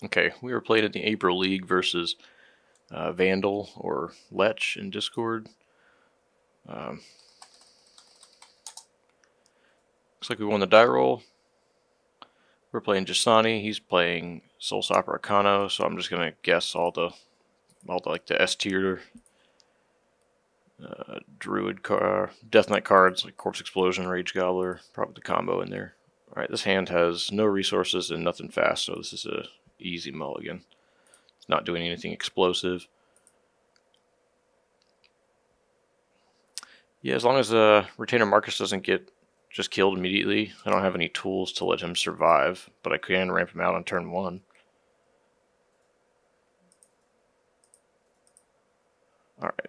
Okay, we were playing in the April League versus Vandal or Lech in Discord. Looks like we won the die roll. We're playing Jasani. He's playing Soul Stopper Arcano, so I'm just gonna guess all the like the S tier Druid Death Knight cards like Corpse Explosion, Rage Gobbler, probably the combo in there. All right, this hand has no resources and nothing fast, so this is a easy mulligan. It's not doing anything explosive. Yeah, as long as Retainer Marcus doesn't get just killed immediately, I don't have any tools to let him survive, but I can ramp him out on turn 1. Alright.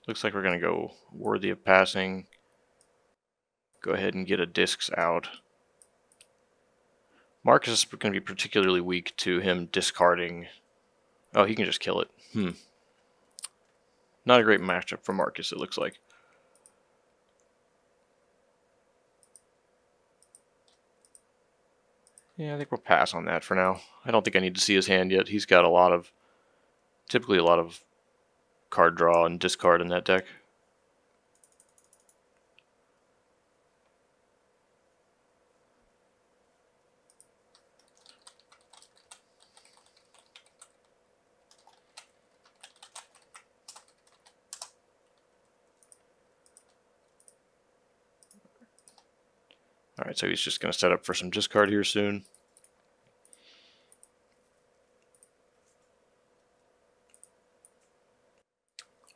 Looks like we're going to go Worthy of Passing. Go ahead and get a Discs out. Marcus is going to be particularly weak to him discarding. Oh, he can just kill it. Not a great matchup for Marcus, it looks like. Yeah, I think we'll pass on that for now. I don't think I need to see his hand yet. He's got typically a lot of card draw and discard in that deck. Alright, so he's just going to set up for some discard here soon.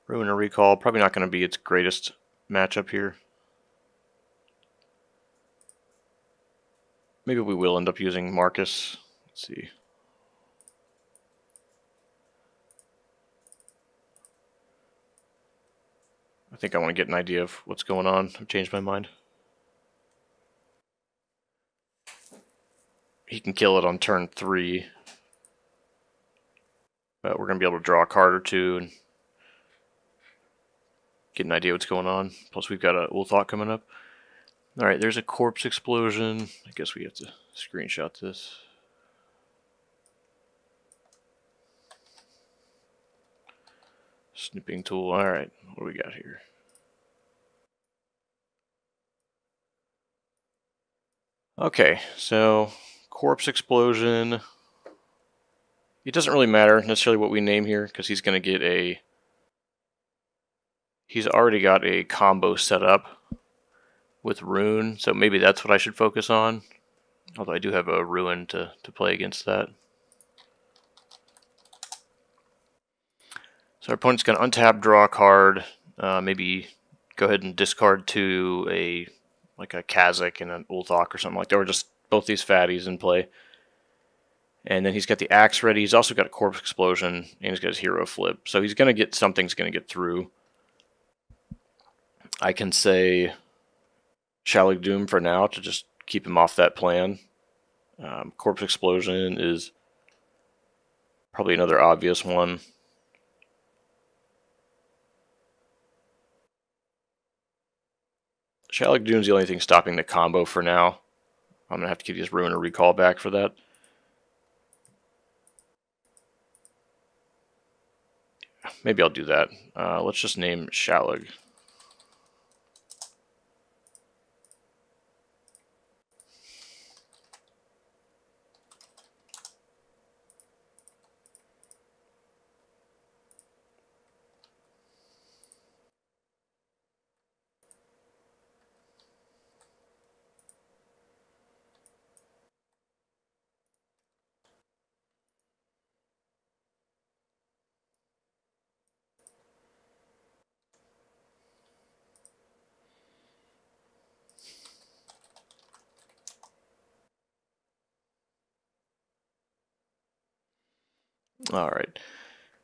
Ruin or Recall, probably not going to be its greatest matchup here. Maybe we will end up using Marcus. Let's see. I think I want to get an idea of what's going on. I've changed my mind. He can kill it on turn 3. But we're going to be able to draw a card or two and get an idea what's going on. Plus we've got a Ulthok coming up. Alright, there's a Corpse Explosion. I guess we have to screenshot this. Snipping tool. Alright, what do we got here? Okay, so Corpse Explosion. It doesn't really matter necessarily what we name here, because he's going to get a... He's already got a combo set up with Rune, so maybe that's what I should focus on. Although I do have a Ruin to play against that. So our opponent's going to untap, draw a card, maybe go ahead and discard to a Kazakh and an Ulthok or something like that, or just both these fatties in play. And then he's got the Axe ready. He's also got a Corpse Explosion, and he's got his Hero Flip. So he's going to get something's going to get through. I can say Shalig Doom for now to just keep him off that plan. Corpse Explosion is probably another obvious one. Shalig Doom's the only thing stopping the combo for now. I'm going to have to get his Ruin or Recall back for that. Maybe I'll do that. Let's just name Shalig. Alright,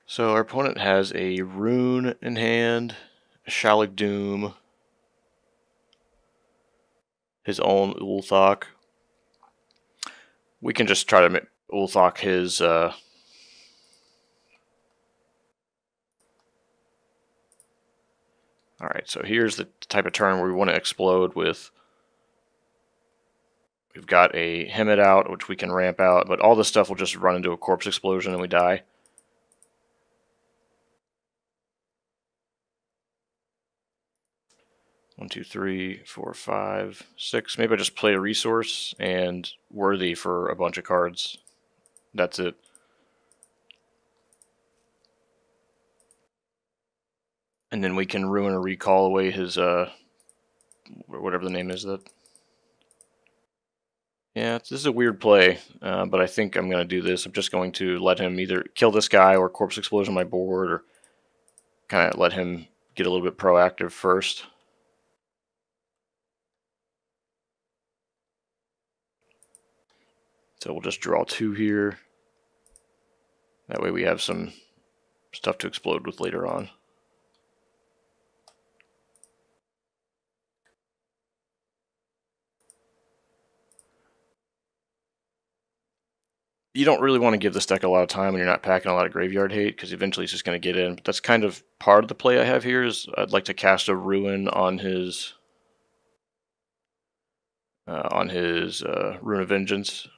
so our opponent has a Rune in hand, a Shalig Doom, his own Ulthok. We can just try to make Ulthok his... Alright, so here's the type of turn where we want to explode with We've got a Hemet out, which we can ramp out, but all this stuff will just run into a corpse explosion and we die. One, two, three, four, five, six. Maybe I just play a resource and worthy for a bunch of cards. That's it. And then we can ruin or recall away his, whatever the name is that. Yeah, this is a weird play, but I think I'm going to do this. I'm just going to let him either kill this guy or corpse explosion my board, or kind of let him get a little bit proactive first. So we'll just draw 2 here. That way we have some stuff to explode with later on. You don't really want to give this deck a lot of time when you're not packing a lot of graveyard hate, because eventually it's just going to get in. But that's kind of part of the play I have here. Is I'd like to cast a Ruin on his Rune of Vengeance.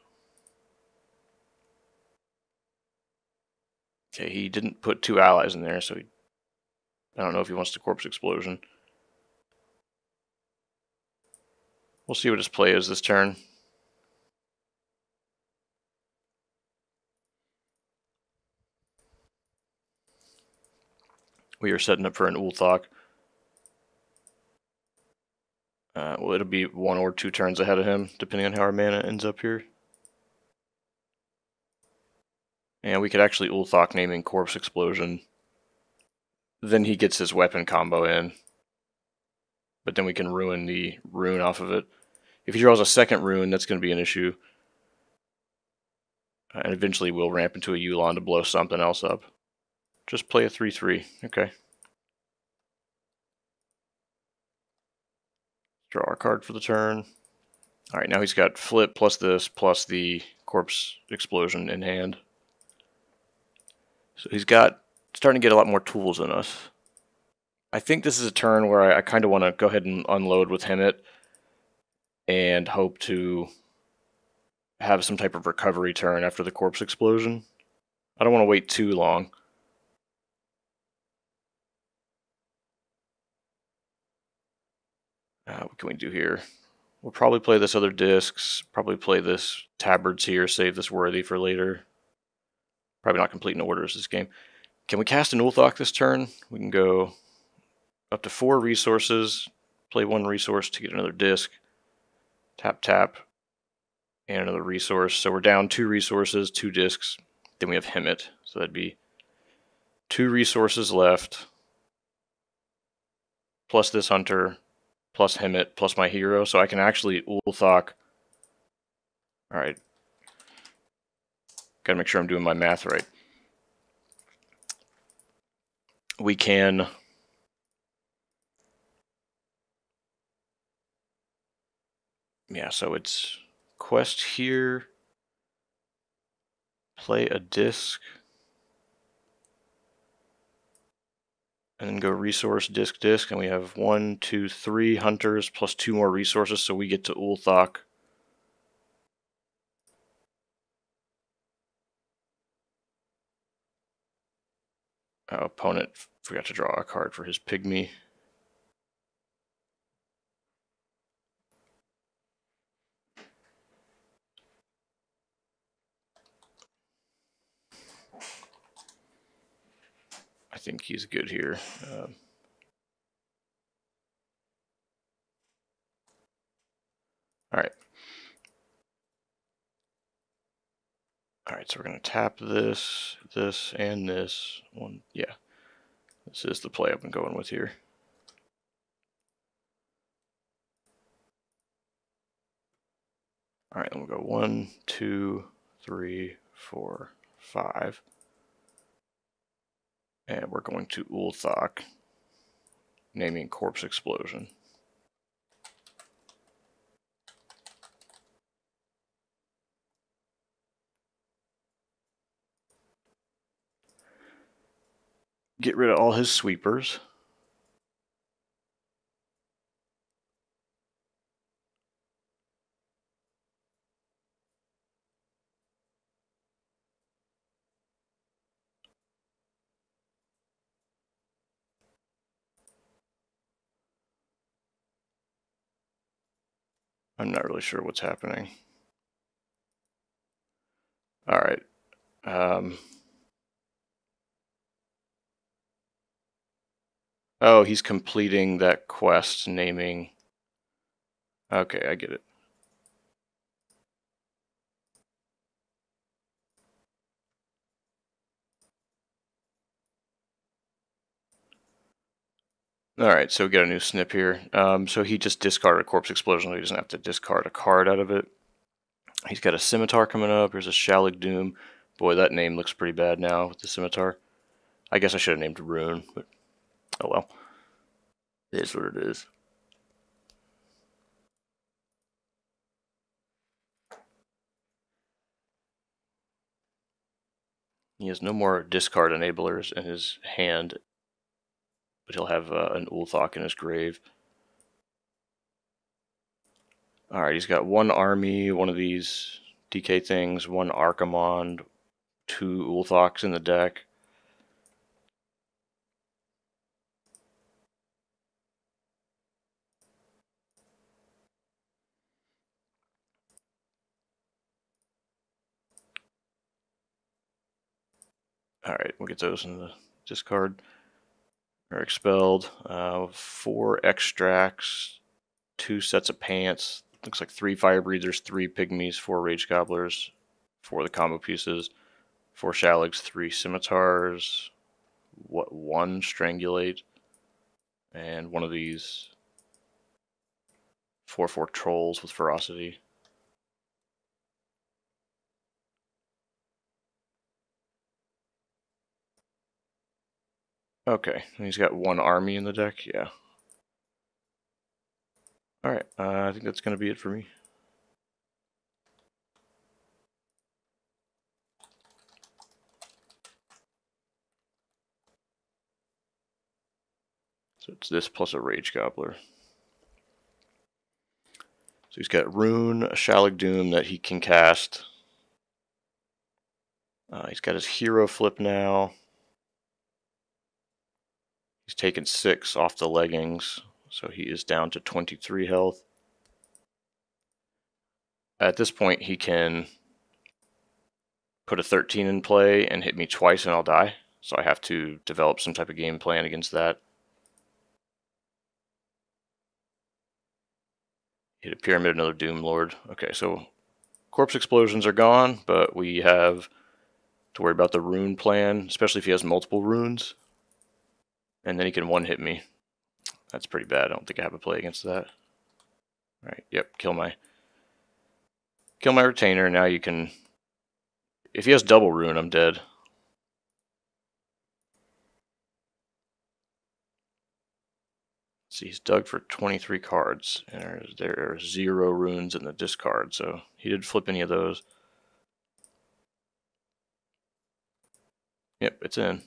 Okay, he didn't put 2 allies in there, so I don't know if he wants to corpse explosion. We'll see what his play is this turn. We are setting up for an Ulthok. Well, it'll be 1 or 2 turns ahead of him, depending on how our mana ends up here. And we could actually Ulthok naming Corpse Explosion. Then he gets his weapon combo in. But then we can ruin the rune off of it. If he draws a second rune, that's going to be an issue. And eventually we'll ramp into a Yulon to blow something else up. Just play a 3-3. Okay. Draw our card for the turn. Alright, now he's got flip plus this plus the Corpse Explosion in hand. So he's starting to get a lot more tools in us. I think this is a turn where I kind of want to go ahead and unload with Hemet and hope to have some type of recovery turn after the Corpse Explosion. I don't want to wait too long. What can we do here? We'll probably play this other discs, probably play this tabards here, save this worthy for later. Probably not completing orders this game. Can we cast an Ulthok this turn? We can go up to 4 resources, play 1 resource to get another disc, tap, tap, and another resource. So we're down 2 resources, 2 discs. Then we have Hemet, so that'd be 2 resources left, plus this Hunter, plus Hemet, plus my hero. So I can actually Ulthok. Alright. Gotta make sure I'm doing my math right. We can so it's quest here, play a disc, and then go resource, disc, disc, and we have 1, 2, 3 hunters plus 2 more resources, so we get to Ulthok. Our opponent forgot to draw a card for his pygmy. I think he's good here. Alright. Alright, so we're going to tap this, this, and this one. Yeah. This is the play I've been going with here. Alright, then we'll go 1, 2, 3, 4, 5. And we're going to Ulthok, naming Corpse Explosion. Get rid of all his sweepers. I'm not really sure what's happening. All right. Oh, he's completing that quest naming. Okay, I get it. All right, so we got a new snip here. So he just discarded a corpse explosion. So he doesn't have to discard a card out of it. He's got a scimitar coming up. Here's a Shalig Doom. Boy, that name looks pretty bad now with the scimitar. I guess I should have named Rune, but oh well. It is what it is. He has no more discard enablers in his hand, but he'll have an Ulthok in his grave. Alright, he's got one army, one of these DK things, one Archimond, two Ulthoks in the deck. Alright, we'll get those in the discard. Or expelled. 4 extracts, 2 sets of pants. Looks like 3 fire breathers, 3 pygmies, 4 rage gobblers, 4 the combo pieces, 4 shaligs, 3 scimitars, 1 strangulate, and one of these 4/4 trolls with ferocity. Okay, and he's got 1 army in the deck, yeah. Alright, I think that's going to be it for me. So it's this plus a rage gobbler. So he's got Rune, a Shalig Doom that he can cast. He's got his hero flip now. He's taken 6 off the leggings, so he is down to 23 health. At this point, he can put a 13 in play and hit me twice and I'll die. So I have to develop some type of game plan against that. Hit a Pyramid, another Doom Lord. Okay, so corpse explosions are gone, but we have to worry about the rune plan, especially if he has multiple runes. And then he can one-hit me. That's pretty bad. I don't think I have a play against that. Alright, yep, kill my retainer. Now you can... If he has double rune, I'm dead. See, he's dug for 23 cards, and there are 0 runes in the discard, so he didn't flip any of those. Yep, it's in.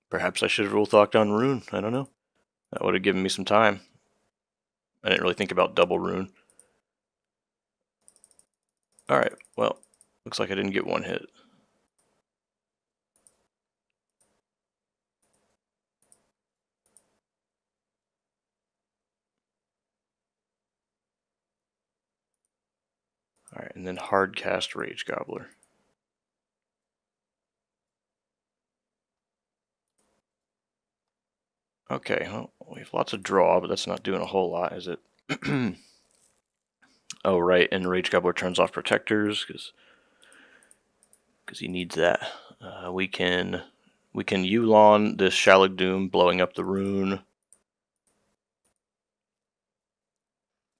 Perhaps I should have Ulthoked on Rune, I don't know. That would have given me some time. I didn't really think about double Rune. Alright, well, looks like I didn't get one hit. Alright, and then hard cast Rage Gobbler. Okay, well, we have lots of draw, but that's not doing a whole lot, is it? Oh, right, and Rage Gobbler turns off protectors, because he needs that. We can Yulon this Shalig Doom, blowing up the rune.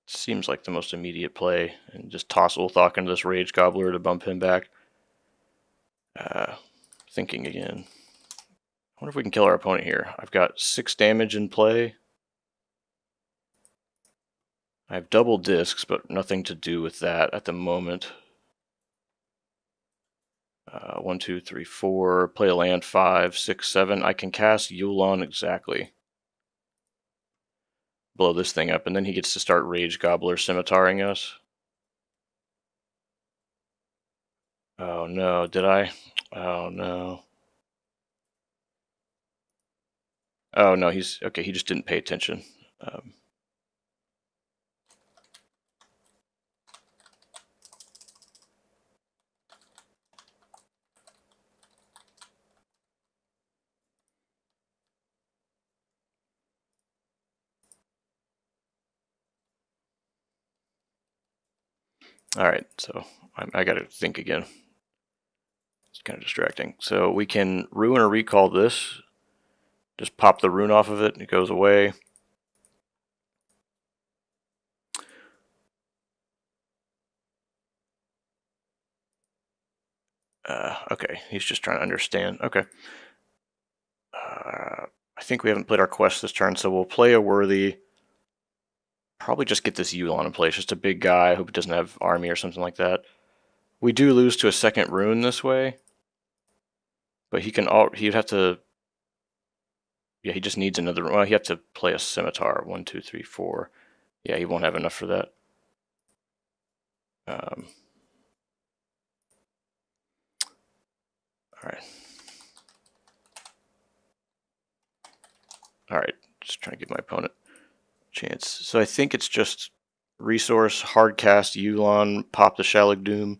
Seems like the most immediate play, and just toss Ulthok into this Rage Gobbler to bump him back. Thinking again. I wonder if we can kill our opponent here. I've got 6 damage in play. I have double discs, but nothing to do with that at the moment. 1, 2, 3, 4. Play a land 5, 6, 7. I can cast Yulon exactly. Blow this thing up, and then he gets to start Rage Gobbler scimitariing us. Oh no, did I? Oh no. Oh no, he's okay. He just didn't pay attention. All right, so I got to think again. It's kind of distracting. So we can ruin or recall this. Just pop the rune off of it, and it goes away. Okay, he's just trying to understand. Okay. I think we haven't played our quest this turn, so we'll play a worthy. Probably just get this Yulon in place. Just a big guy. I hope it doesn't have army or something like that. We do lose to a second rune this way, but he can. He'd have to. Yeah, he just needs another. Well, he have to play a scimitar. 1, 2, 3, 4. Yeah, he won't have enough for that. All right. All right. Just trying to give my opponent a chance. So I think it's just resource, hard cast Yulon, pop the Shalig Doom,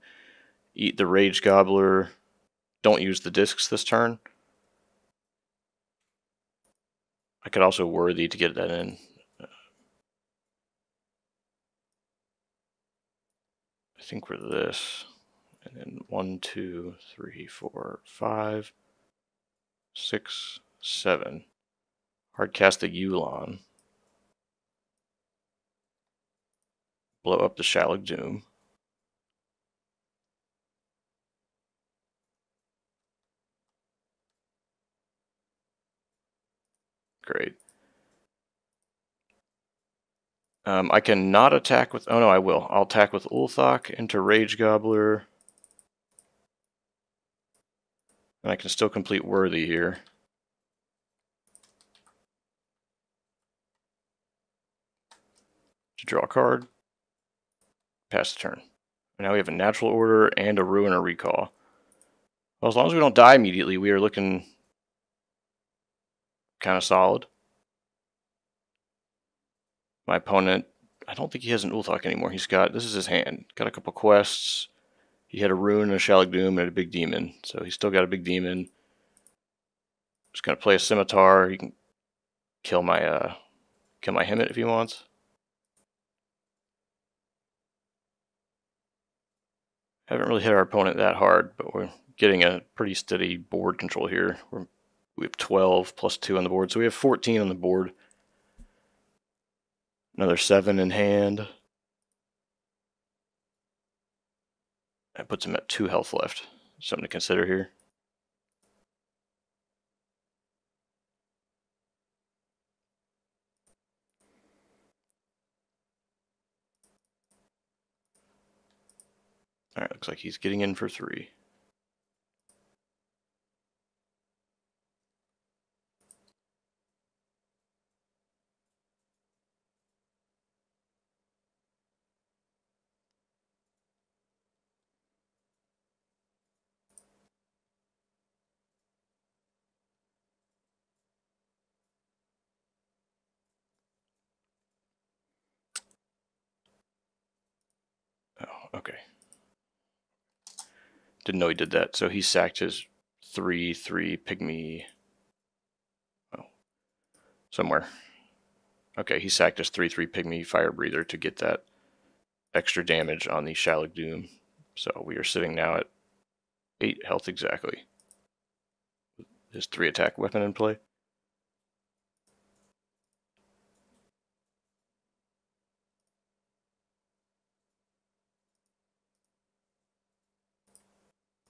eat the Rage Gobbler. Don't use the discs this turn. I could also worthy to get that in. I think we're this. And then 1, 2, 3, 4, 5, 6, 7. Hardcast the Yulon. Blow up the Shalig Doom. Great. I cannot attack with... Oh no, I will. I'll attack with Ulthok into Rage Gobbler. And I can still complete Worthy here. To draw a card. Pass the turn. And now we have a Natural Order and a Ruin or Recall. Well, as long as we don't die immediately, we are looking kind of solid. My opponent, I don't think he has an Ulthok anymore. He's got, this is his hand. Got a couple quests. He had a Rune, a Shalig Doom, and a Big Demon. So he's still got a Big Demon. Just gonna play a Scimitar. He can kill my Hemet if he wants. Haven't really hit our opponent that hard, but we're getting a pretty steady board control here. We have 12 plus 2 on the board, so we have 14 on the board. Another 7 in hand. That puts him at 2 health left. Something to consider here. Alright, looks like he's getting in for 3. Oh, okay. Didn't know he did that. So he sacked his 3/3 pygmy. Oh, somewhere. Okay, he sacked his 3/3 pygmy fire breather to get that extra damage on the Shalig Doom. So we are sitting now at 8 health exactly. His 3 attack weapon in play.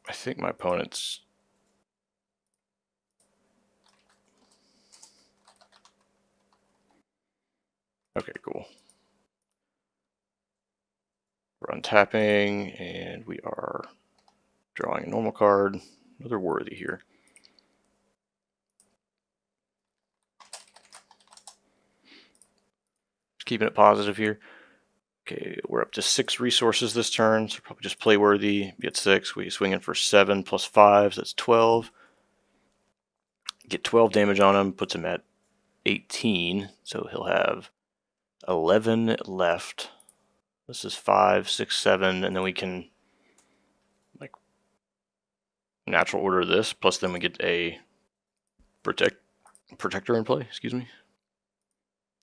I think my opponent's... Okay, cool. We're untapping, and we are drawing a normal card. Another worthy here. Just keeping it positive here. Okay, we're up to 6 resources this turn, so probably just play worthy. Get 6. We swing in for 7 plus 5, so that's 12. Get 12 damage on him, puts him at 18, so he'll have 11 left. This is 5, 6, 7, and then we can like natural order this, plus then we get a protector in play, excuse me.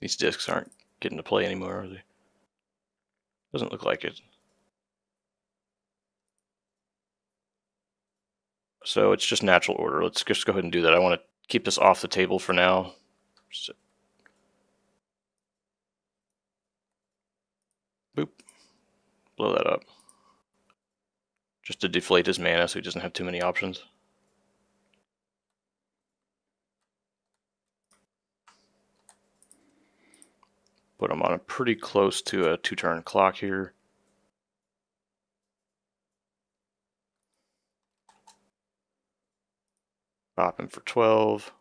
These discs aren't getting to play anymore, are they? Doesn't look like it. So it's just natural order. Let's just go ahead and do that. I want to keep this off the table for now. So, boop. Blow that up. Just to deflate his mana so he doesn't have too many options. But I'm on a pretty close to a 2-turn clock here. Pop him for 12.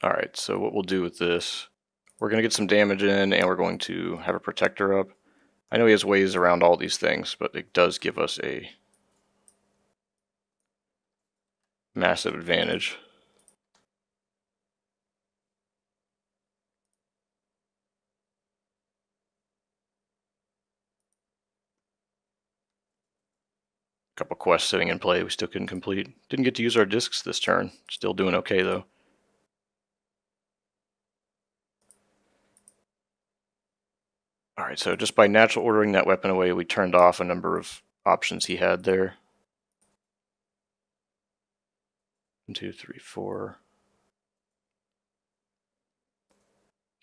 Alright, so what we'll do with this, we're going to get some damage in and we're going to have a protector up. I know he has ways around all these things, but it does give us a massive advantage. Couple quests sitting in play we still couldn't complete. Didn't get to use our discs this turn. Still doing okay though. Alright, so just by natural ordering that weapon away, we turned off a number of options he had there. 1, 2, 3, 4.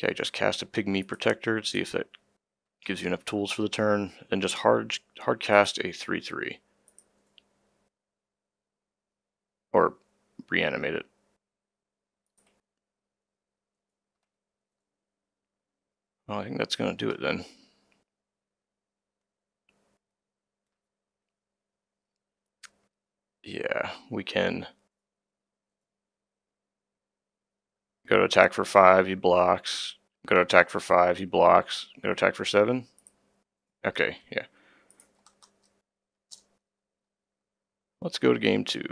Okay, just cast a Pygmy Protector, see if that gives you enough tools for the turn. Then just hard cast a 3/3. Or reanimate it. Well, I think that's going to do it then. Yeah, we can go to attack for 5, he blocks. Go to attack for 5, he blocks. Go to attack for 7. Okay, yeah. Let's go to game 2.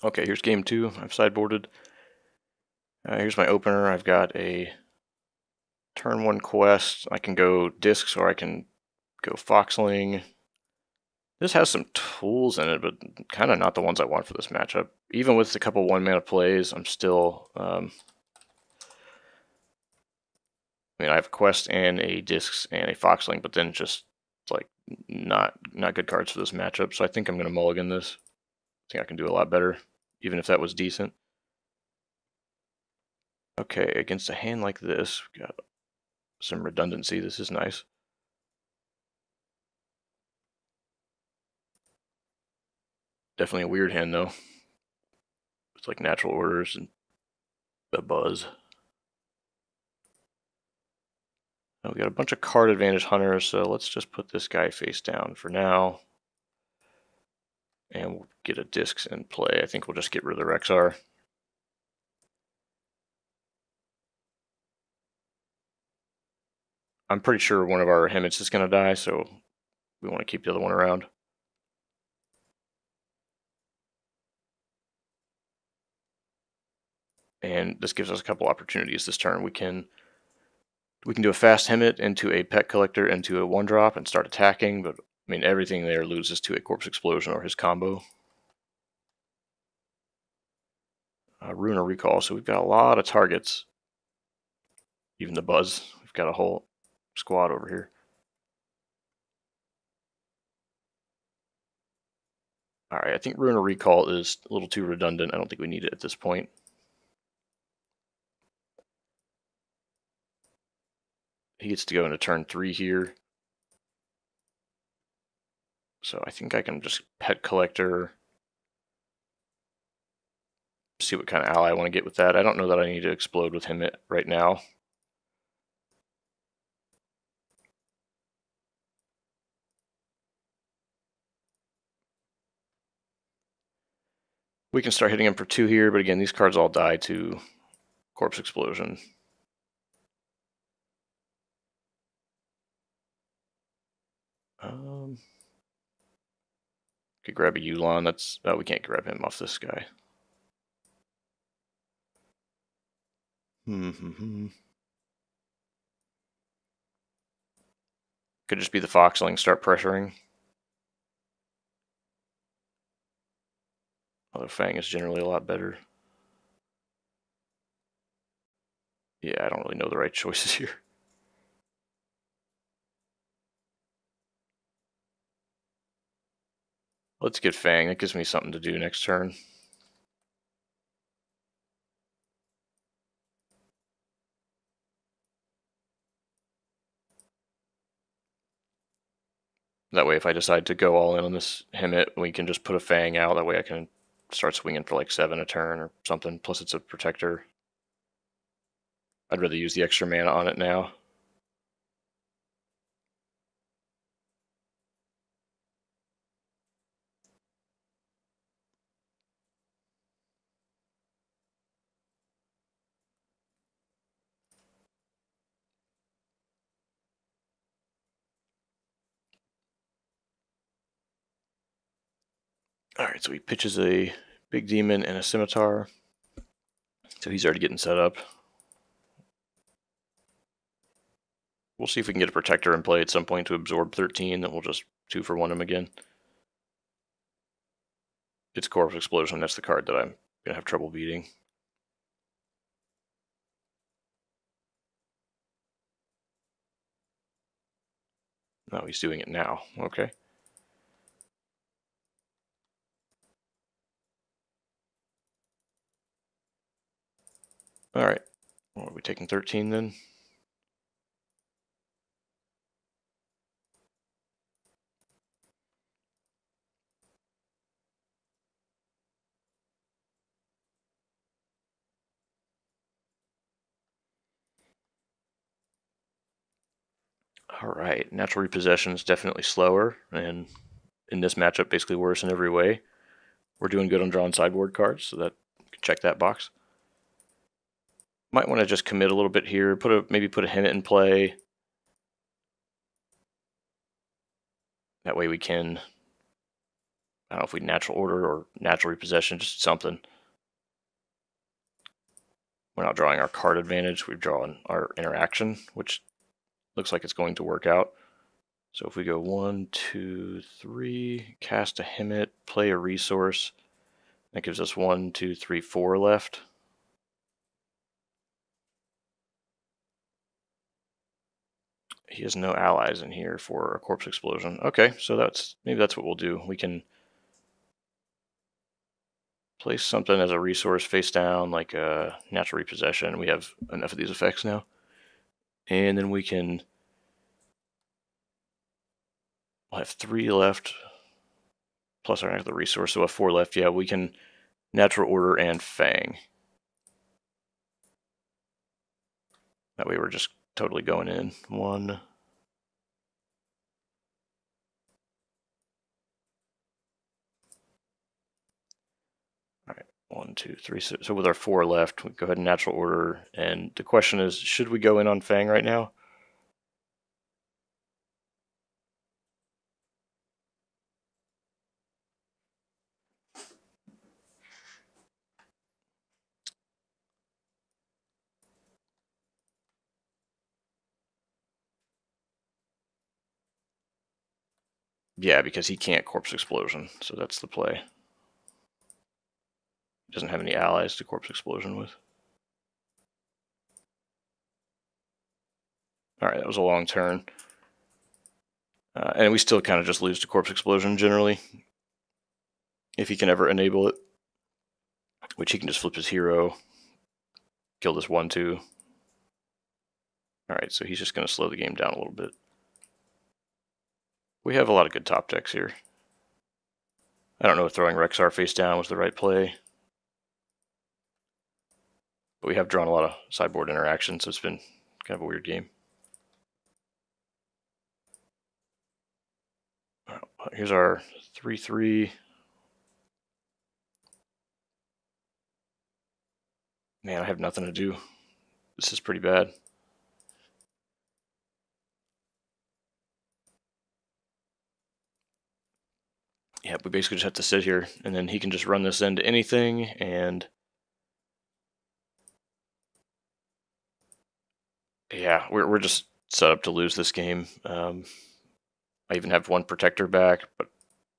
Okay, here's game 2. I've sideboarded. Here's my opener. I've got a turn 1 quest. I can go discs or I can go Foxling. This has some tools in it, but kind of not the ones I want for this matchup. Even with a couple 1-mana plays, I'm still... I mean, I have a quest and a discs and a Foxling, but then just like not good cards for this matchup. So I think I'm going to mulligan this. I think I can do a lot better, even if that was decent. Okay, against a hand like this, we've got some redundancy. This is nice. Definitely a weird hand, though. It's like natural orders and a buzz. We got a bunch of card advantage hunters, so let's just put this guy face down for now. And we'll get a discs in play. I think we'll just get rid of the Rexar. I'm pretty sure one of our Hemets is going to die, so we want to keep the other one around. And this gives us a couple opportunities this turn. We can do a fast Hemet into a Pet Collector into a 1-drop and start attacking, but I mean everything there loses to a Corpse Explosion or his combo. Ruin or Recall, so we've got a lot of targets. Even the Buzz. We've got a whole squad over here. Alright, I think Ruin or Recall is a little too redundant. I don't think we need it at this point. He gets to go into turn 3 here. So I think I can just Pet Collector, see what kind of ally I want to get with that. I don't know that I need to explode with him right now. We can start hitting him for 2 here, but again, these cards all die to Corpse Explosion. Could grab a Yulon. That's we can't grab him off this guy. Could just be the Foxling, start pressuring. Although Fang is generally a lot better. Yeah, I don't really know the right choices here. Let's get Fang. That gives me something to do next turn. That way, if I decide to go all in on this Hemet, we can just put a Fang out. That way I can start swinging for like 7 a turn or something. Plus it's a protector. I'd rather use the extra mana on it now. Alright, so he pitches a big demon and a scimitar. So he's already getting set up. We'll see if we can get a protector in play at some point to absorb 13, then we'll just 2-for-1 him again. It's Corpse Explosion, that's the card that I'm going to have trouble beating. No, he's doing it now. Okay. Alright. Well, are we taking 13 then? Alright, Natural Repossession is definitely slower, and in this matchup basically worse in every way. We're doing good on drawing sideboard cards, so that check that box. Might want to just commit a little bit here, maybe put a Hemet in play. That way we can, I don't know if we natural order or natural repossession, just something. We're not drawing our card advantage, we're drawing our interaction, which looks like it's going to work out. So if we go 1, 2, 3, cast a Hemet, play a resource, that gives us 1, 2, 3, 4 left. He has no allies in here for a Corpse Explosion. Okay, so maybe that's what we'll do. We can place something as a resource face down, like a Natural Repossession. We have enough of these effects now. And then we can, we'll have 3 left, plus our other resource, so we'll have 4 left. Yeah, we can Natural Order and Fang. That way we're just totally going in. 1. Alright, 1, 2, 3. So with our 4 left, we go ahead and Natural Order. And the question is, should we go in on Fang right now? Yeah, because he can't Corpse Explosion, so that's the play. He doesn't have any allies to Corpse Explosion with. Alright, that was a long turn. And we still kind of just lose to Corpse Explosion generally. If he can ever enable it. Which he can just flip his hero. Kill this 1-2. Alright, so he's just going to slow the game down a little bit. We have a lot of good top decks here. I don't know if throwing Rexar face down was the right play. But we have drawn a lot of sideboard interaction, so it's been kind of a weird game. Here's our 3/3. Man, I have nothing to do. This is pretty bad. Yeah, we basically just have to sit here, and then he can just run this into anything, and yeah, we're just set up to lose this game. I even have one protector back, but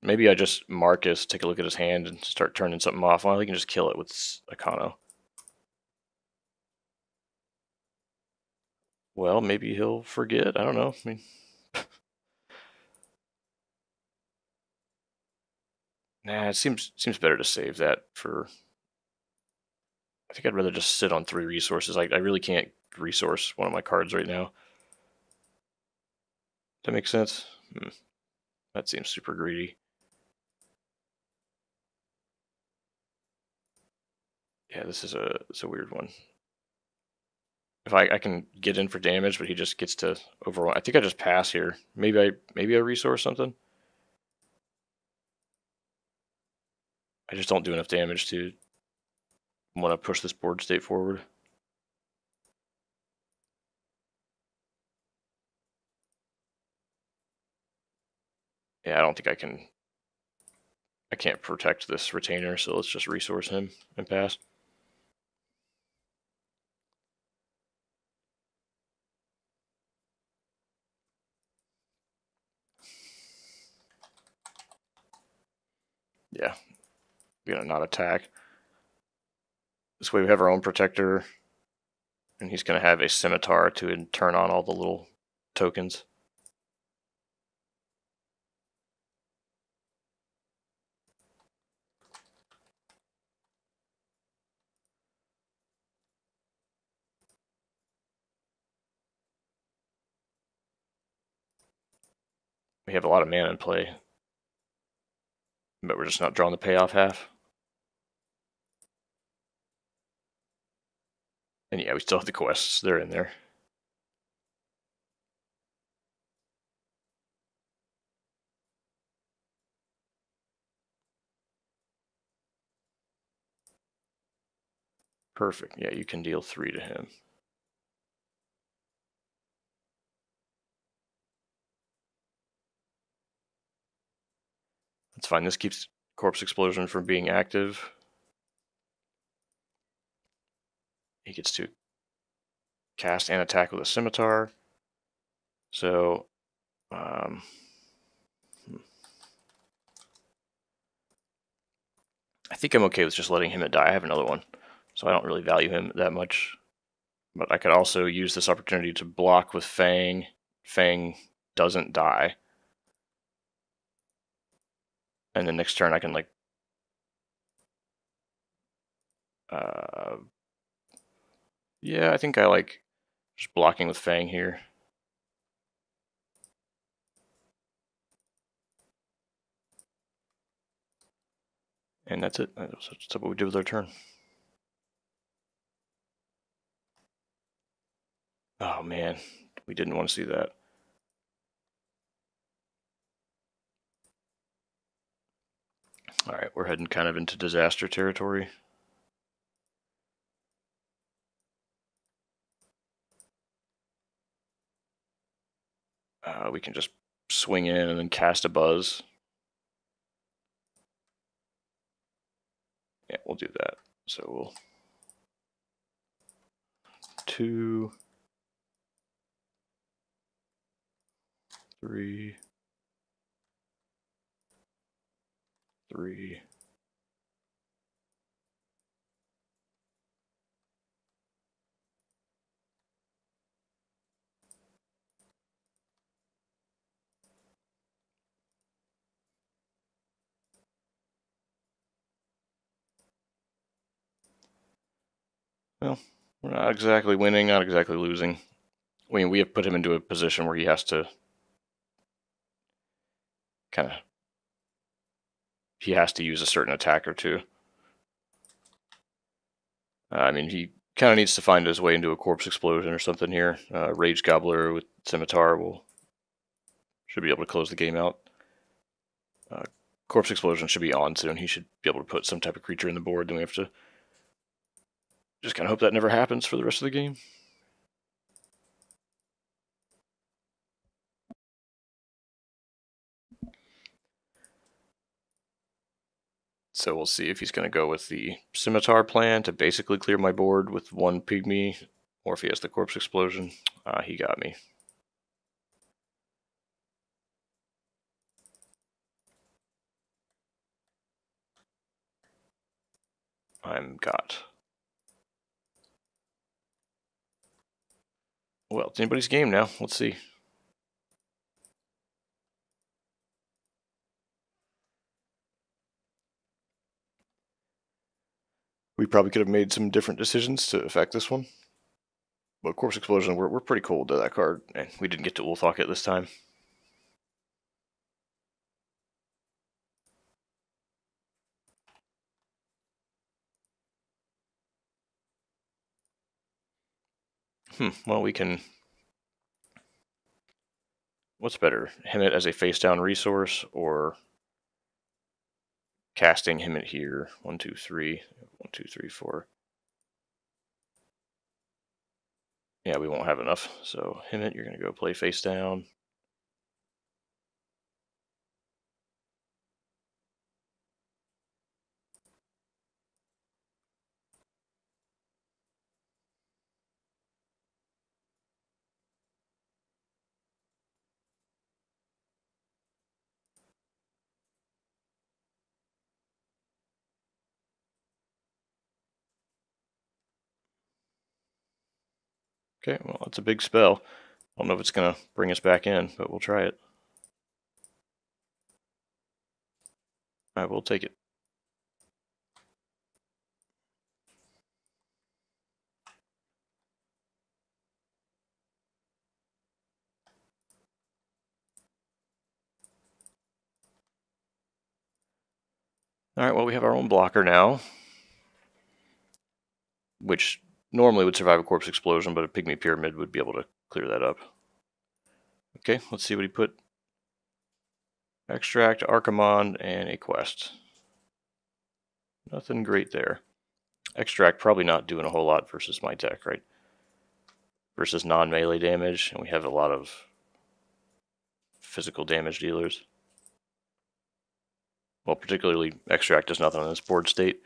maybe I just Marcus, take a look at his hand, and start turning something off. Well, he can just kill it with Econo. Well, maybe he'll forget. I don't know. I mean, nah, it seems better to save that for. I think I'd rather just sit on 3 resources. I really can't resource one of my cards right now. That makes sense? That seems super greedy. Yeah, this is a weird one. If I can get in for damage, but he just gets to overrun. I think I just pass here. Maybe I resource something. I just don't do enough damage to want to push this board state forward. Yeah, I don't think I can. I can't protect this retainer, so let's just resource him and pass. Yeah, we're gonna not attack. This way we have our own protector, and he's gonna have a scimitar to turn on all the little tokens. We have a lot of mana in play, but we're just not drawing the payoff half. And yeah, we still have the quests. They're in there. Perfect. Yeah, you can deal 3 to him. That's fine. This keeps Corpse Explosion from being active. He gets to cast and attack with a scimitar. So, I think I'm okay with just letting him die. I have another one, so I don't really value him that much. But I could also use this opportunity to block with Fang. Fang doesn't die. And then next turn I can, like, yeah, I think I like just blocking with Fang here. And that's it. That's what we did with our turn. Oh man, we didn't want to see that. Alright, we're heading kind of into disaster territory. We can just swing in and then cast a buzz. Yeah, we'll do that. So we'll 2, 3, 3. Well, we're not exactly winning, not exactly losing. I mean, we have put him into a position where he has to he has to use a certain attack or two. I mean, he kind of needs to find his way into a Corpse Explosion or something here. Rage Gobbler with Scimitar should be able to close the game out. Corpse Explosion should be on soon. He should be able to put some type of creature in the board. Then we have to just kind of hope that never happens for the rest of the game. So we'll see if he's going to go with the Scimitar plan to basically clear my board with one Pygmy, or if he has the Corpse Explosion. He got me. I'm got. Well, it's anybody's game now. Let's see. We probably could have made some different decisions to affect this one. But Corpse Explosion, we're pretty cold to that card, and we didn't get to Ulthok it this time. Well, we can... What's better, him it as a face-down resource, or casting him it here? 1, 2, 3. 1, 2, 3, 4. Yeah, we won't have enough. So him it, you're going to go play face down. Okay, well, that's a big spell. I don't know if it's going to bring us back in, but we'll try it. Alright, we'll take it. Alright, well, we have our own blocker now, which normally would survive a Corpse Explosion, but a Pygmy Pyramid would be able to clear that up. Okay, let's see what he put. Extract, Archimond, and a quest. Nothing great there. Extract probably not doing a whole lot versus my deck, right? Versus non-melee damage, and we have a lot of physical damage dealers. Well, particularly Extract does nothing on this board state.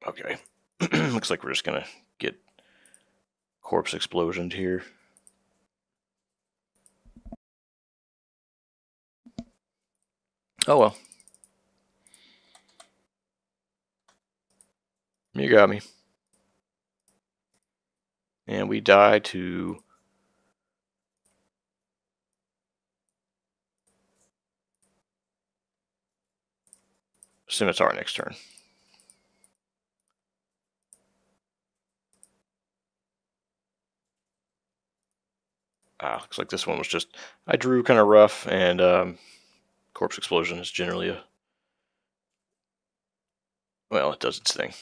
Okay. Looks like we're just going to get Corpse Explosioned here. Oh well. You got me. And we die to Scimitar next turn. Looks like this one was just... I drew kind of rough, and Corpse Explosion is generally a... Well, it does its thing.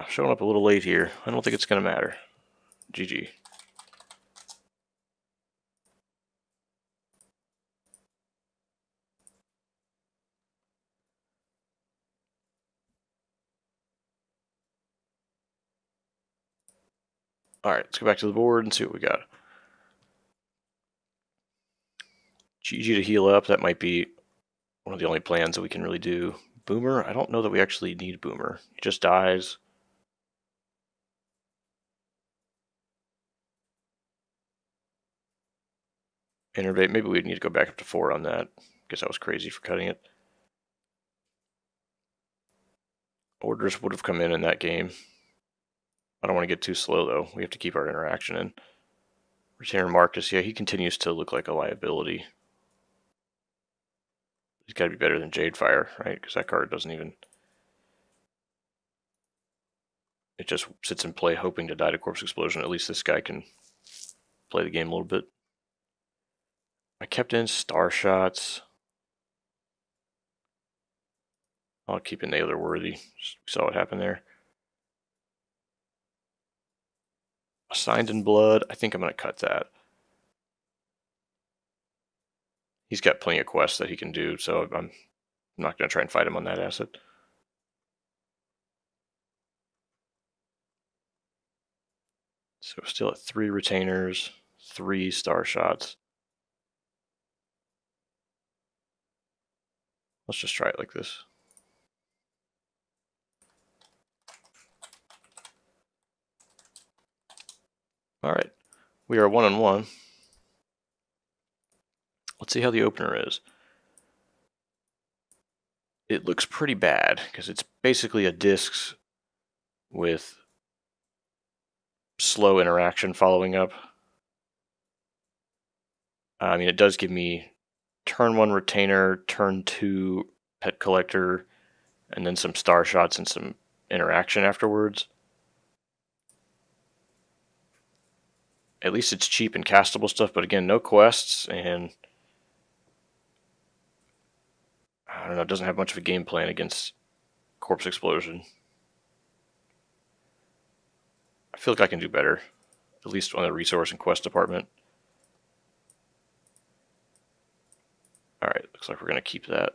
Showing up a little late here. I don't think it's going to matter. GG. Alright, let's go back to the board and see what we got. GG to heal up. That might be one of the only plans that we can really do. Boomer? I don't know that we actually need Boomer. He just dies. Innervate. Maybe we'd need to go back up to 4 on that. Guess I was crazy for cutting it. Orders would have come in that game. I don't want to get too slow, though. We have to keep our interaction in. Retainer Marcus, yeah, he continues to look like a liability. He's got to be better than Jadefire, right? Because that card doesn't even... it just sits in play hoping to die to Corpse Explosion. At least this guy can play the game a little bit. I kept in Star Shots. I'll keep it Nailer Worthy. Just saw what happened there. Signed in Blood. I think I'm going to cut that. He's got plenty of quests that he can do, so I'm not going to try and fight him on that asset. So still at 3 Retainers, 3 Star Shots. Let's just try it like this. Alright, we are 1-1. Let's see how the opener is. It looks pretty bad, because it's basically a discs with slow interaction following up. I mean, it does give me turn 1 Retainer, turn 2 Pet Collector, and then some Star Shots and some interaction afterwards. At least it's cheap and castable stuff, but again, no quests, and I don't know, it doesn't have much of a game plan against Corpse Explosion. I feel like I can do better, at least on the resource and quest department. Alright, looks like we're going to keep that.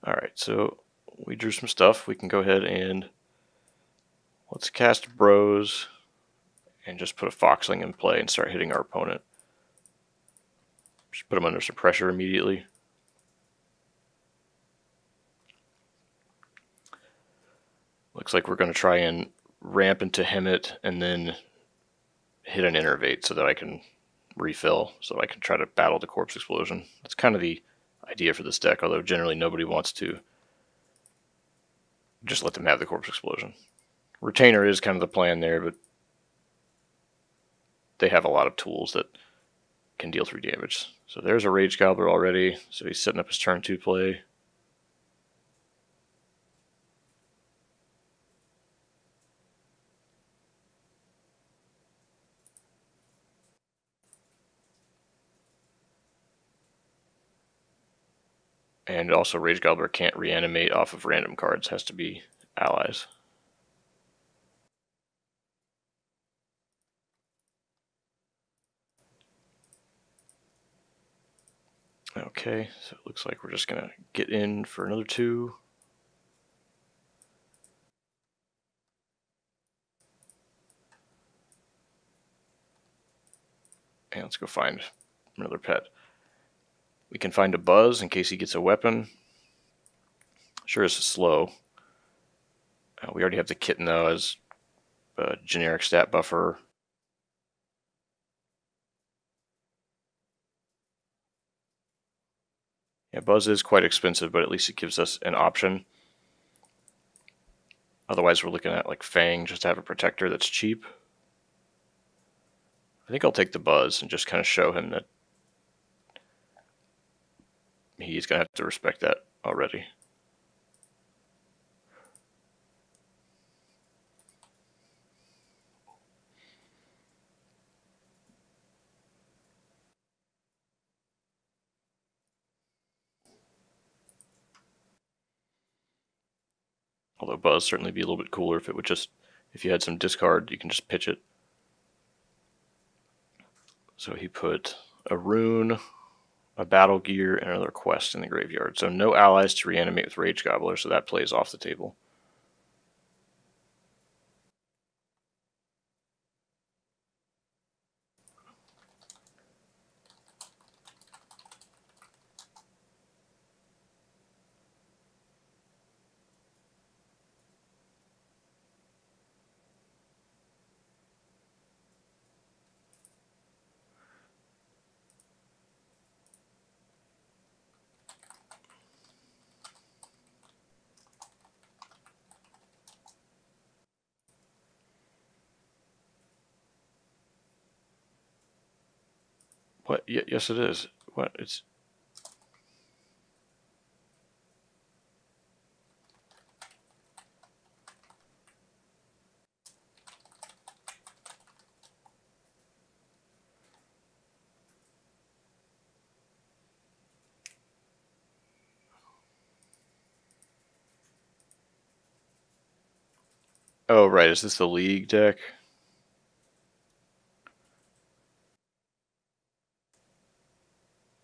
Alright, so we drew some stuff. We can go ahead and let's cast Bros and just put a Foxling in play and start hitting our opponent. Just put him under some pressure immediately. Looks like we're going to try and ramp into Hemet and then hit an Innervate so that I can refill, so I can try to battle the Corpse Explosion. That's kind of the idea for this deck, although generally nobody wants to just let them have the Corpse Explosion. Retainer is kind of the plan there, but they have a lot of tools that can deal 3 damage. So there's a Rage Gobbler already, so he's setting up his turn 2 play. And also Rage Gobbler can't reanimate off of random cards, has to be allies. Okay, so it looks like we're just going to get in for another 2. And let's go find another pet. We can find a Buzz in case he gets a weapon. Sure is slow. We already have the Kitten though as a generic stat buffer. Yeah, Buzz is quite expensive, but at least it gives us an option. Otherwise we're looking at like Fang just to have a protector that's cheap. I think I'll take the Buzz and just kind of show him that he's going to have to respect that already. Although Buzz certainly be a little bit cooler if it would just, if you had some discard, you can just pitch it. So he put a Rune, a Battle Gear, and another quest in the graveyard. So no allies to reanimate with Rage Gobbler, so that plays off the table. What? Yes, it is. What? It's... Oh, right. Is this the League deck?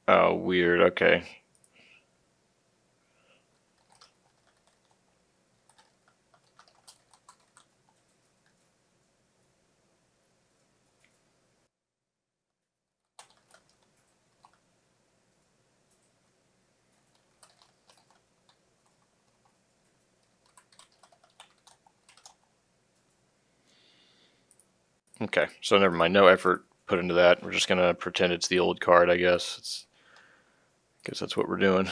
Oh, weird. Okay. Okay, so never mind. No effort put into that. We're just gonna pretend it's the old card, I guess. Guess that's what we're doing.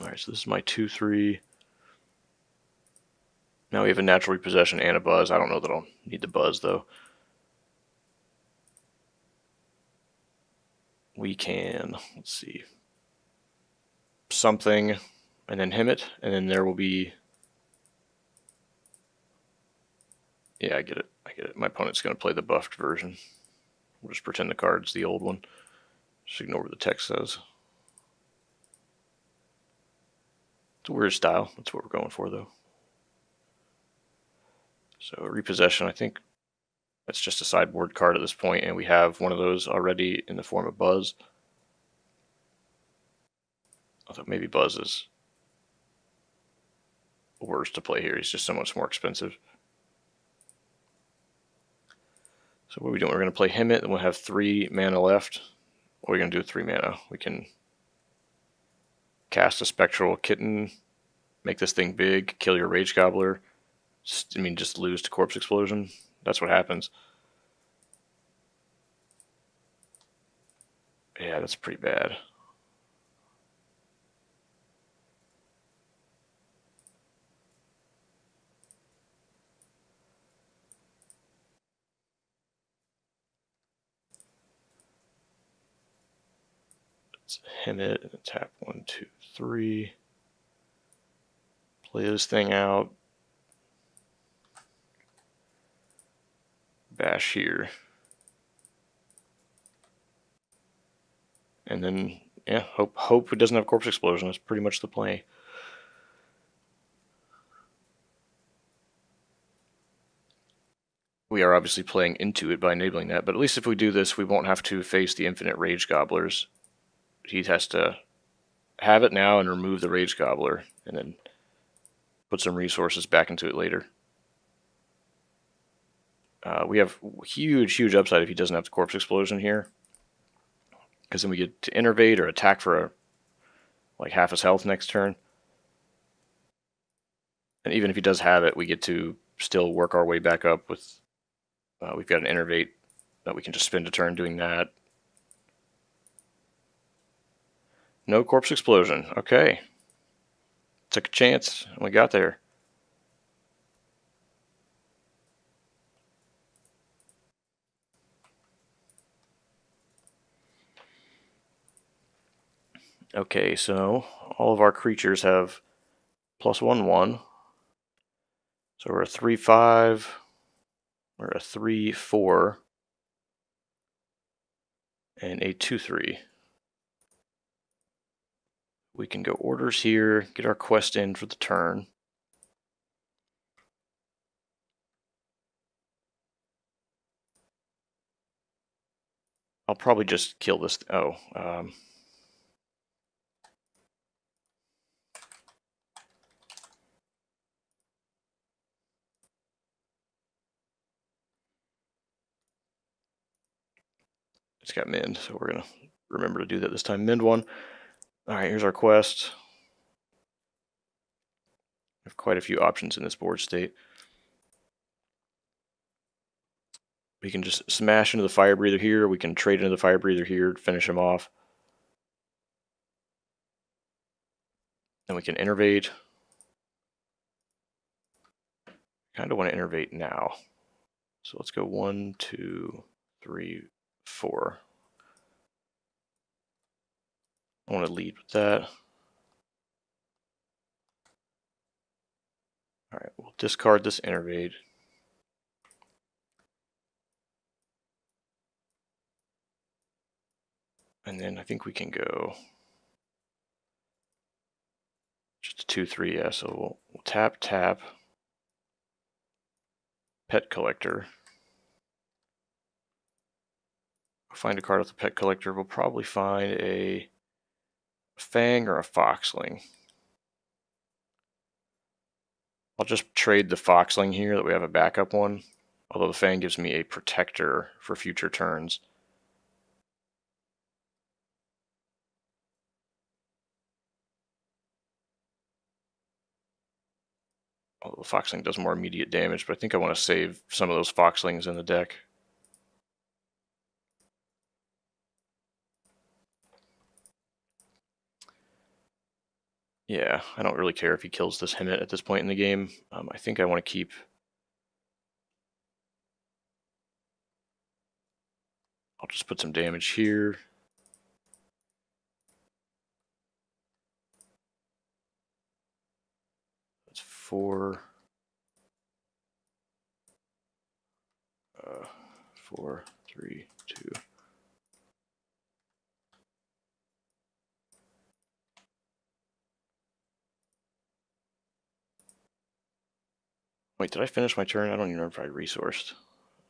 Alright, so this is my 2/3. Now we have a natural repossession and a buzz. I don't know that I'll need the buzz, though. We can, let's see, something, and then him it, and then there will be... Yeah, I get it. I get it. My opponent's going to play the buffed version. We'll just pretend the card's the old one. Just ignore what the text says. It's a weird style. That's what we're going for, though. So repossession, I think that's just a sideboard card at this point, and we have one of those already in the form of buzz. I thought maybe buzz is worse to play here. He's just so much more expensive. So what are we doing? We're going to play him it, and we'll have 3 mana left. What are we going to do with 3 mana? We can cast a Spectral Kitten, make this thing big, kill your Rage Gobbler. Just lose to Corpse Explosion. That's what happens. Yeah, that's pretty bad. Let's him it and tap 1, 2, 3. Play this thing out. Bash here. And then, yeah, hope it doesn't have Corpse Explosion. That's pretty much the play. We are obviously playing into it by enabling that, but at least if we do this, we won't have to face the infinite Rage Gobblers. He has to have it now and remove the Rage Gobbler, and then put some resources back into it later. We have huge upside if he doesn't have the Corpse Explosion here, because then we get to innervate or attack for like half his health next turn. And even if he does have it, we get to still work our way back up with... we've got an innervate that we can just spend a turn doing that. No Corpse Explosion. Okay. Took a chance, and we got there. Okay, so all of our creatures have +1/1. So we're a 3/5. We're a 3/4. And a 2/3. We can go orders here, get our quest in for the turn. I'll probably just kill this. It's got mend, so we're going to remember to do that this time. Mend 1. Alright, here's our quest. We have quite a few options in this board state. We can just smash into the Fire Breather here. We can trade into the Fire Breather here to finish him off. Then we can innervate. kind of want to innervate now. So let's go 1, 2, 3, 4. I want to lead with that. All right, we'll discard this innervate. And then I think we can go just a 2, 3, yeah. So we'll tap, tap, pet collector. Find a card with a pet collector. We'll probably find a Fang or a Foxling. I'll just trade the Foxling here that we have a backup one, although the Fang gives me a protector for future turns. Although the Foxling does more immediate damage, but I think I want to save some of those Foxlings in the deck. Yeah, I don't really care if he kills this Hemet at this point in the game. I think I want to keep... I'll just put some damage here. That's 4. 4, 3, 2. Wait, did I finish my turn? I don't even know if I resourced.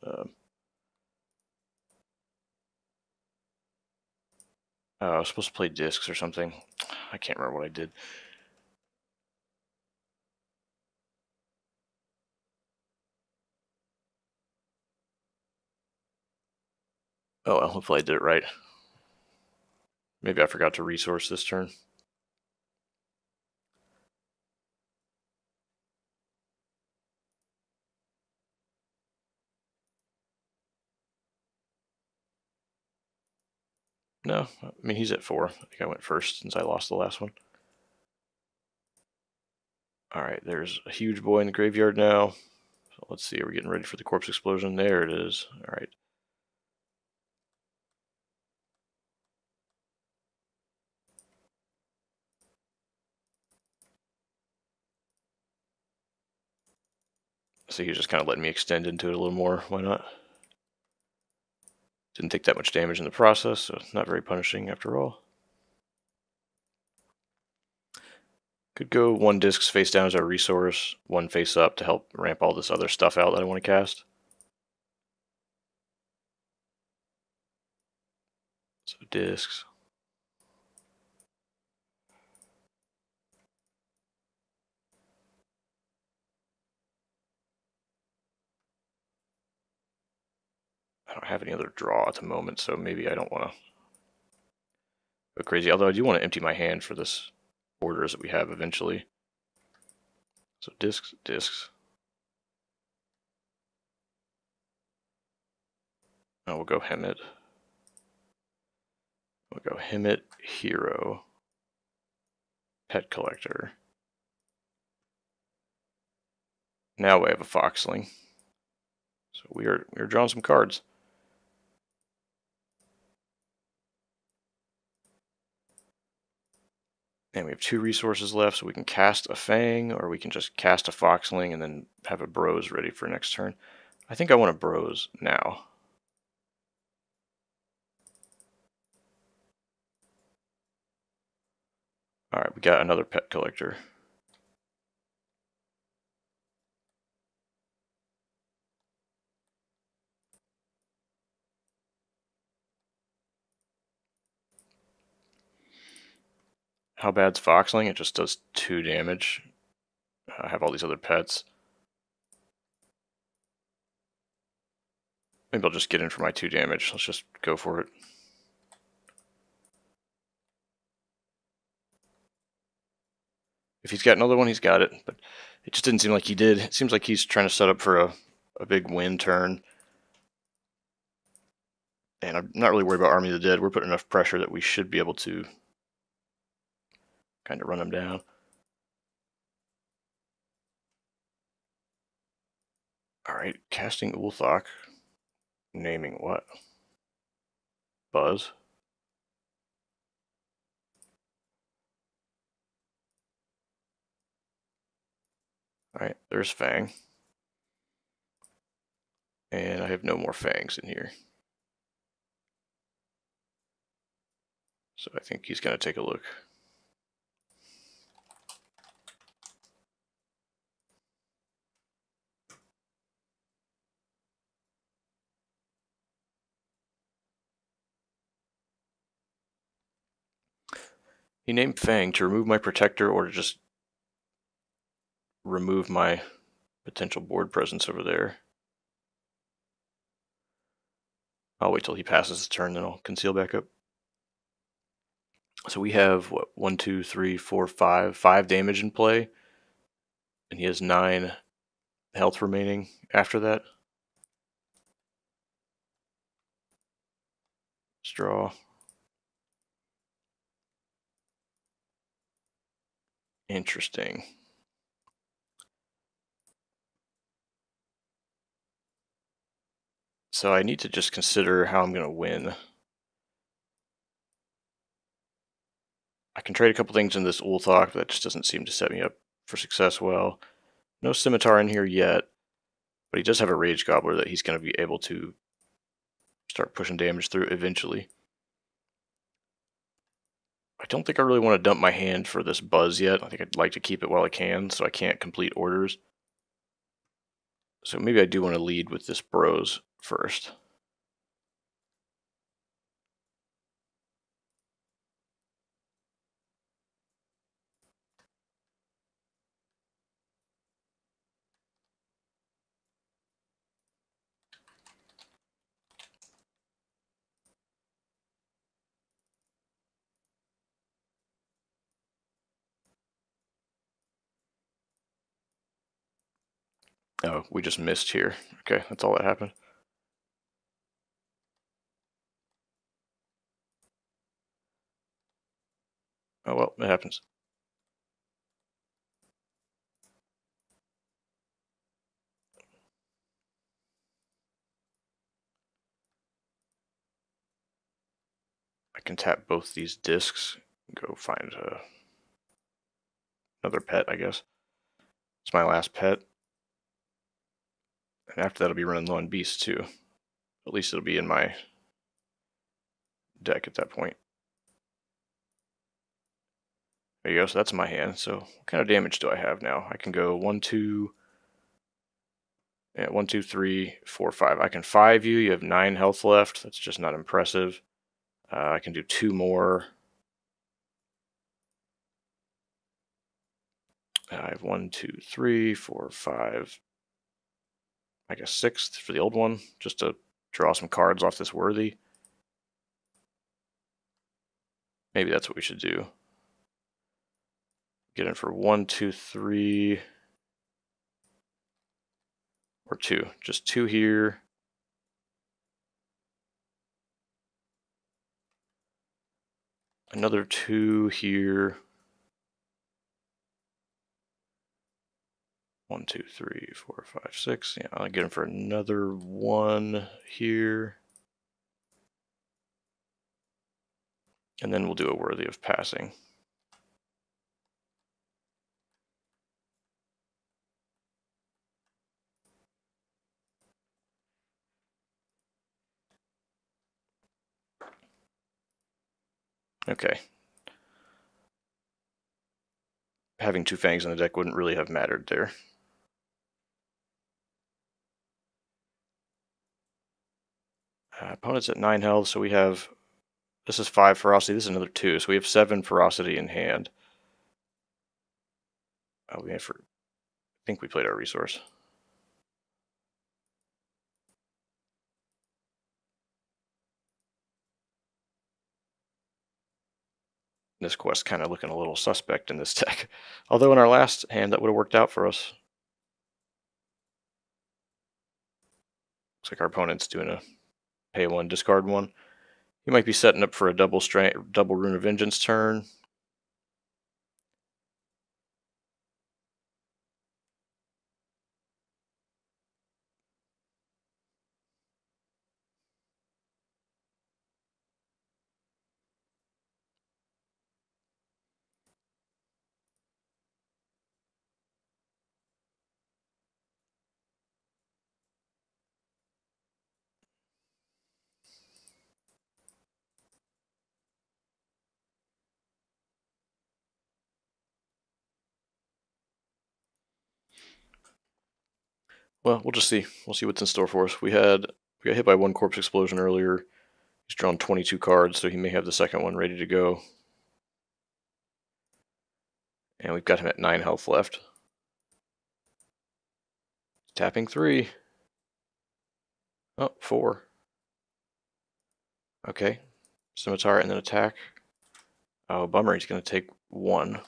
I was supposed to play discs or something. I can't remember what I did. Oh, well, hopefully I did it right. Maybe I forgot to resource this turn. No, I mean, he's at 4. I think I went first since I lost the last one. Alright, there's a huge boy in the graveyard now. So let's see, are we getting ready for the corpse explosion? There it is. Alright. So he's just kind of letting me extend into it a little more. Why not? Didn't take that much damage in the process, so not very punishing after all. Could go 1 discs face down as our resource, 1 face up to help ramp all this other stuff out that I want to cast. So discs. I don't have any other draw at the moment, so maybe I don't want to go crazy. Although I do want to empty my hand for this orders that we have eventually. So discs, discs. Oh, we'll go Hemet. We'll go Hemet, Hero, Pet Collector. Now we have a Foxling. So we are drawing some cards. And we have 2 resources left, so we can cast a Fang, or we can just cast a Foxling and then have a Brose ready for next turn. I think I want a Brose now. Alright, we got another Pet Collector. How bad's Foxling? It just does 2 damage. I have all these other pets. Maybe I'll just get in for my 2 damage. Let's just go for it. If he's got another one, he's got it. But it just didn't seem like he did. It seems like he's trying to set up for a big win turn. And I'm not really worried about Army of the Dead. We're putting enough pressure that we should be able to kind of run him down. Alright, casting Ulthok. Naming what? Buzz. Alright, there's Fang. And I have no more Fangs in here. So I think he's going to take a look. He named Fang to remove my protector or to just remove my potential board presence over there. I'll wait till he passes his turn, then I'll conceal back up. So we have, what, 1, 2, 3, 4, 5. 5 damage in play. And he has 9 health remaining after that. Let's draw. Interesting. So I need to just consider how I'm going to win. I can trade a couple things in this Ulthok, but that just doesn't seem to set me up for success well. No Scimitar in here yet, but he does have a Rage Gobbler that he's going to be able to start pushing damage through eventually. I don't think I really want to dump my hand for this Buzz yet. I think I'd like to keep it while I can, so I can't complete orders. So maybe I do want to lead with this Bros first. Oh, we just missed here. Okay, that's all that happened. Oh well, it happens. I can tap both these discs, go find another pet, I guess. It's my last pet. And after that, I'll be running low on beasts too. At least it'll be in my deck at that point. There you go, so that's my hand. So what kind of damage do I have now? I can go 1, 2, 1, 2, 3, 4, 5. I can 5 you. You have 9 health left. That's just not impressive. I can do 2 more. I have 1, 2, 3, 4, 5. I guess 6 for the old one, just to draw some cards off this worthy. Maybe that's what we should do. Get in for 1, 2, 3, or 2. Just 2 here. Another 2 here. 1, 2, 3, 4, 5, 6. Yeah, I'll get him for another 1 here. And then we'll do a worthy of passing. Okay. Having 2 Fangs in the deck wouldn't really have mattered there. Opponent's at 9 health, so we have... This is 5 ferocity, this is another 2, so we have 7 ferocity in hand. I think we played our resource. This quest kind of looking a little suspect in this deck. Although in our last hand, that would have worked out for us. Looks like our opponent's doing a pay 1, discard 1. He might be setting up for a double Rune of Vengeance turn. Well, we'll just see. We'll see what's in store for us. We got hit by one corpse explosion earlier. He's drawn 22 cards, so he may have the second one ready to go. And we've got him at 9 health left. Tapping 3. Oh, 4. Okay. Scimitar and then attack. Oh, bummer. He's going to take 1.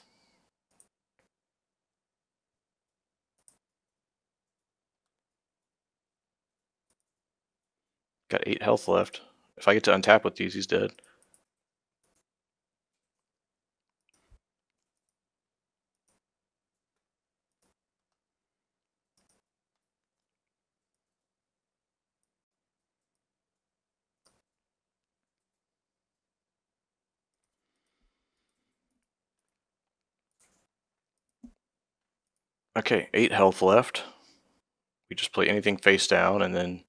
Got 8 health left. If I get to untap with these, he's dead. Okay, 8 health left. We just play anything face down and then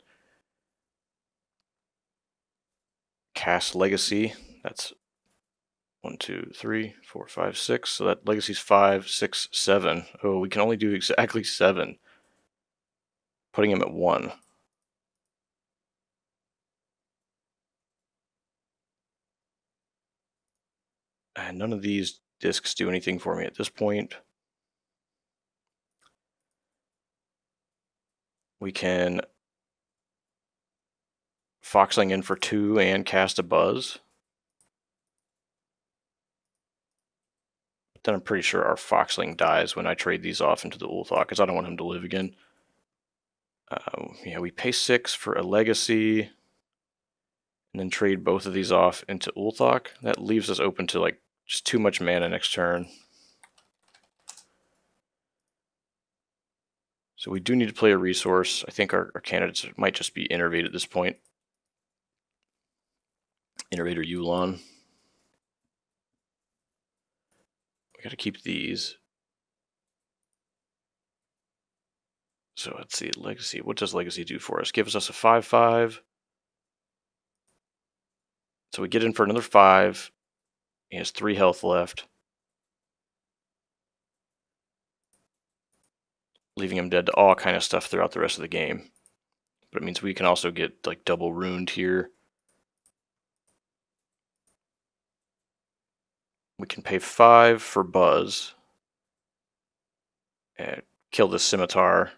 cast Legacy. That's 1, 2, 3, 4, 5, 6. So that Legacy's 5, 6, 7. Oh, we can only do exactly 7. Putting him at 1. And none of these discs do anything for me at this point. We can Foxling in for 2 and cast a Buzz. But then I'm pretty sure our Foxling dies when I trade these off into the Ulthok, because I don't want him to live again. Yeah, we pay 6 for a Legacy, and then trade both of these off into Ulthok. That leaves us open to like just too much mana next turn. So we do need to play a resource. I think our candidates might just be Innervate at this point. Innervate or Yulon. We got to keep these. So let's see, Legacy. What does Legacy do for us? Gives us a 5/5. So we get in for another 5. He has 3 health left, leaving him dead to all kind of stuff throughout the rest of the game. But it means we can also get like double ruined here. We can pay 5 for Buzz and kill the Scimitar.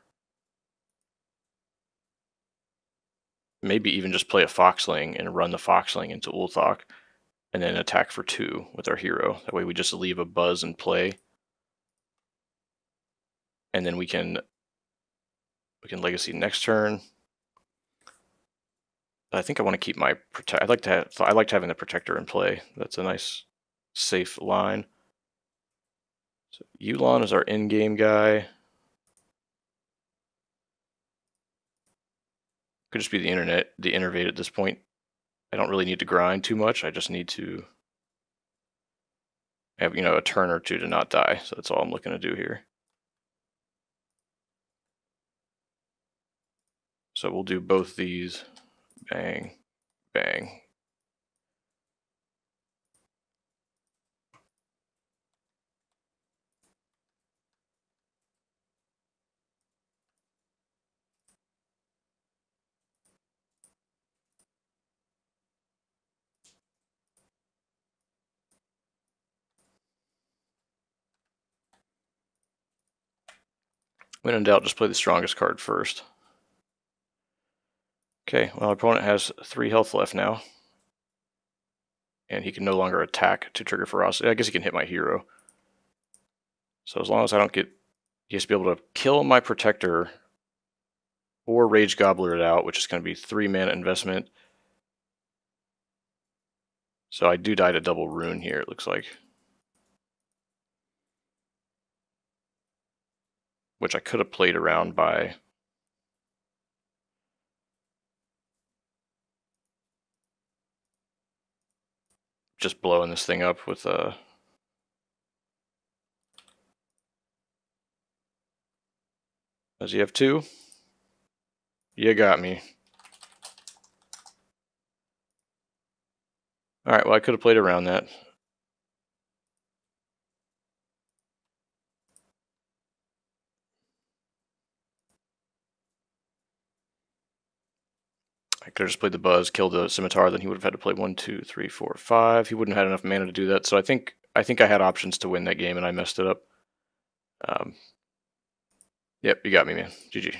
Maybe even just play a Foxling and run the Foxling into Ulthok, and then attack for 2 with our hero. That way we just leave a Buzz in play. And then we can Legacy next turn. I think I want to keep my protect. I liked having the Protector in play. That's a nice, safe line. So Yulon is our in-game guy. Could just be the Innervate at this point. I don't really need to grind too much. I just need to have, a turn or 2 to not die. So that's all I'm looking to do here. So we'll do both these. Bang, bang. When in doubt, just play the strongest card first. Okay, well, our opponent has 3 health left now. And he can no longer attack to trigger ferocity. I guess he can hit my hero. So as long as I don't get... He has to be able to kill my Protector or Rage Gobbler it out, which is going to be 3 mana investment. So I do die to double Rune here, it looks like. Which I could have played around by... just blowing this thing up with a... Does he have 2? You got me. Alright, well I could have played around that. I could have just played the Buzz, killed the Scimitar, then he would have had to play 1, 2, 3, 4, 5. He wouldn't have had enough mana to do that. So I think I had options to win that game, and I messed it up. Yep, you got me, man. GG.